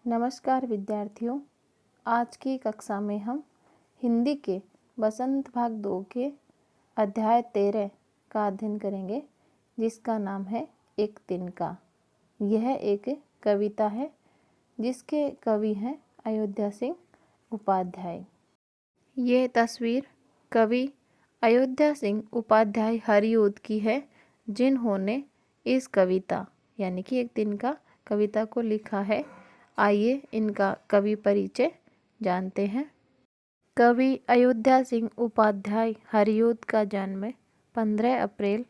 नमस्कार विद्यार्थियों। आज की कक्षा में हम हिंदी के बसंत भाग 2 के अध्याय 13 का अध्ययन करेंगे, जिसका नाम है एक तिनका। यह एक कविता है जिसके कवि हैं अयोध्या सिंह उपाध्याय। ये तस्वीर कवि अयोध्या सिंह उपाध्याय हरिऔध की है, जिन्होंने इस कविता यानी कि एक तिनका कविता को लिखा है। आइए इनका कवि परिचय जानते हैं। कवि अयोध्या सिंह उपाध्याय हरिऔध का जन्म 15 अप्रैल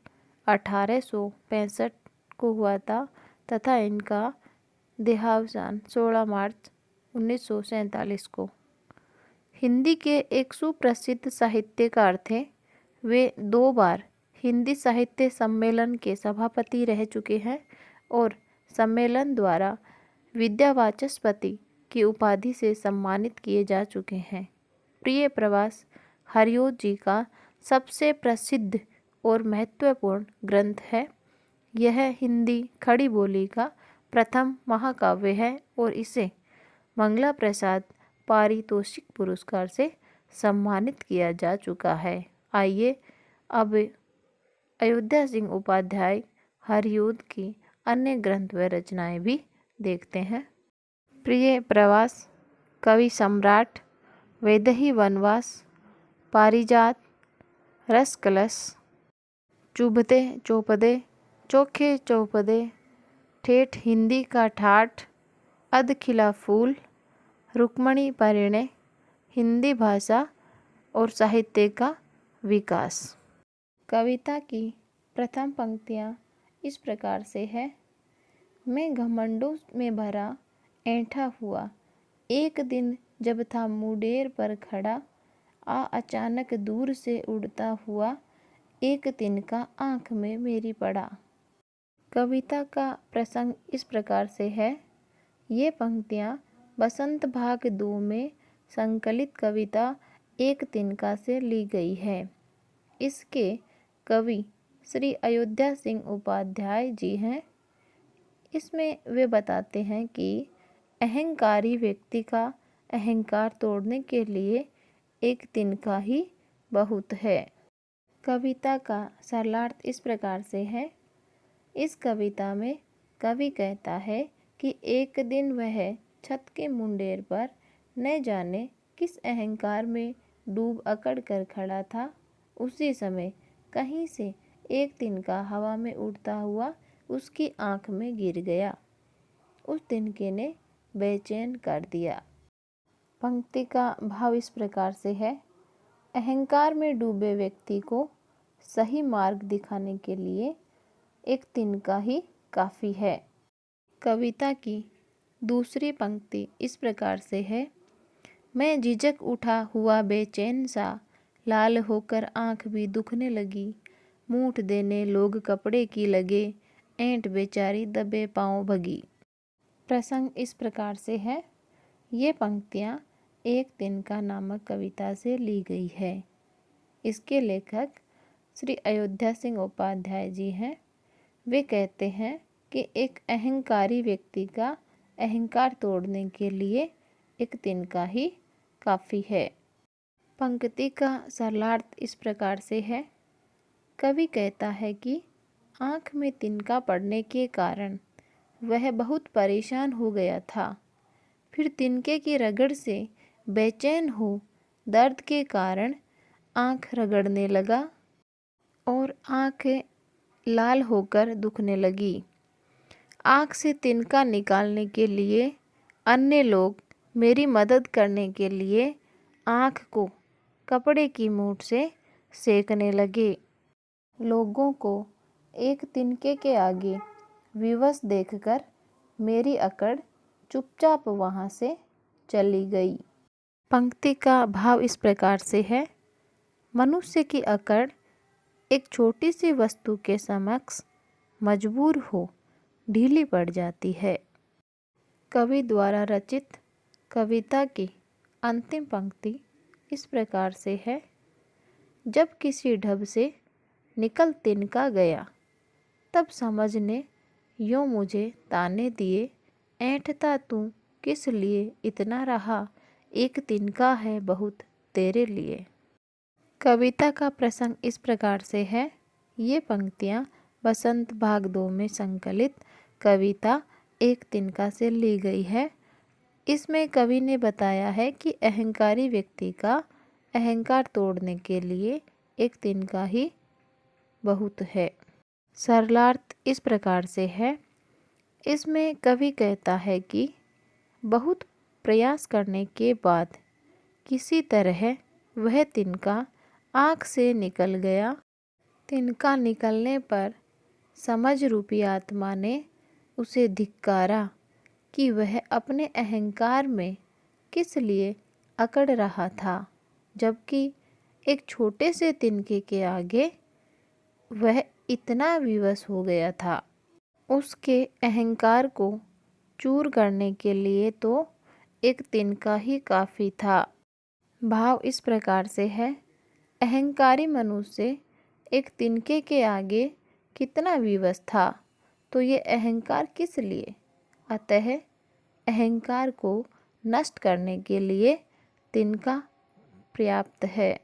1865 को हुआ था तथा इनका देहावसान 16 मार्च 1947 को। हिंदी के एक सुप्रसिद्ध साहित्यकार थे। वे 2 बार हिंदी साहित्य सम्मेलन के सभापति रह चुके हैं और सम्मेलन द्वारा विद्यावाचस्पति की उपाधि से सम्मानित किए जा चुके हैं। प्रिय प्रवास हरिऔध जी का सबसे प्रसिद्ध और महत्वपूर्ण ग्रंथ है। यह हिंदी खड़ी बोली का प्रथम महाकाव्य है और इसे मंगला प्रसाद पारितोषिक पुरस्कार से सम्मानित किया जा चुका है। आइए अब अयोध्या सिंह उपाध्याय हरिऔध की अन्य ग्रंथ व रचनाएं भी देखते हैं। प्रिय प्रवास, कवि सम्राट, वैदेही वनवास, पारिजात, रस कलश, चुभते चौपदे, चोखे चौपदे, ठेठ हिंदी का ठाठ, अध खिला फूल, रुक्मणी परिणय, हिंदी भाषा और साहित्य का विकास। कविता की प्रथम पंक्तियाँ इस प्रकार से है। मैं घमंडों में भरा ऐंठा हुआ, एक दिन जब था मुंडेर पर खड़ा, अचानक दूर से उड़ता हुआ, एक तिनका आँख में मेरी पड़ा। कविता का प्रसंग इस प्रकार से है। ये पंक्तियाँ बसंत भाग 2 में संकलित कविता एक तिनका से ली गई है। इसके कवि श्री अयोध्या सिंह उपाध्याय जी हैं। इसमें वे बताते हैं कि अहंकारी व्यक्ति का अहंकार तोड़ने के लिए एक तिनका ही बहुत है। कविता का सरलार्थ इस प्रकार से है। इस कविता में कवि कहता है कि एक दिन वह छत के मुंडेर पर न जाने किस अहंकार में डूब अकड़ कर खड़ा था। उसी समय कहीं से एक तिनका हवा में उड़ता हुआ उसकी आँख में गिर गया। उस तिनके ने बेचैन कर दिया। पंक्ति का भाव इस प्रकार से है। अहंकार में डूबे व्यक्ति को सही मार्ग दिखाने के लिए एक तिनका ही काफ़ी है। कविता की दूसरी पंक्ति इस प्रकार से है। मैं झिझक उठा हुआ बेचैन सा, लाल होकर आँख भी दुखने लगी, मूठ देने लोग कपड़े की लगे, ऐंठ बेचारी दबे पाँव भगी। प्रसंग इस प्रकार से है। ये पंक्तियाँ एक तिनका नामक कविता से ली गई है। इसके लेखक श्री अयोध्या सिंह उपाध्याय जी हैं। वे कहते हैं कि एक अहंकारी व्यक्ति का अहंकार तोड़ने के लिए एक तिनका ही काफ़ी है। पंक्ति का सरलार्थ इस प्रकार से है। कवि कहता है कि आँख में तिनका पड़ने के कारण वह बहुत परेशान हो गया था। फिर तिनके की रगड़ से बेचैन हो दर्द के कारण आँख रगड़ने लगा और आँख लाल होकर दुखने लगी। आँख से तिनका निकालने के लिए अन्य लोग मेरी मदद करने के लिए आँख को कपड़े की मूठ से सेकने लगे। लोगों को एक तिनके के आगे विवश देखकर मेरी अकड़ चुपचाप वहाँ से चली गई। पंक्ति का भाव इस प्रकार से है। मनुष्य की अकड़ एक छोटी सी वस्तु के समक्ष मजबूर हो ढीली पड़ जाती है। कवि द्वारा रचित कविता की अंतिम पंक्ति इस प्रकार से है। जब किसी ढब से निकल तिनका गया, तब समझ ने यूँ मुझे ताने दिए, ऐंठता तू किस लिए इतना रहा, एक तिनका है बहुत तेरे लिए। कविता का प्रसंग इस प्रकार से है। ये पंक्तियाँ बसंत भाग 2 में संकलित कविता एक तिनका से ली गई है। इसमें कवि ने बताया है कि अहंकारी व्यक्ति का अहंकार तोड़ने के लिए एक तिनका ही बहुत है। सरलार्थ इस प्रकार से है। इसमें कवि कहता है कि बहुत प्रयास करने के बाद किसी तरह वह तिनका आँख से निकल गया। तिनका निकलने पर समझ रूपी आत्मा ने उसे धिक्कारा कि वह अपने अहंकार में किस लिए अकड़ रहा था, जबकि एक छोटे से तिनके के आगे वह इतना विवश हो गया था। उसके अहंकार को चूर करने के लिए तो एक तिनका ही काफ़ी था। भाव इस प्रकार से है। अहंकारी मनुष्य एक तिनके के आगे कितना विवश था, तो ये अहंकार किस लिए। अतः अहंकार को नष्ट करने के लिए तिनका पर्याप्त है।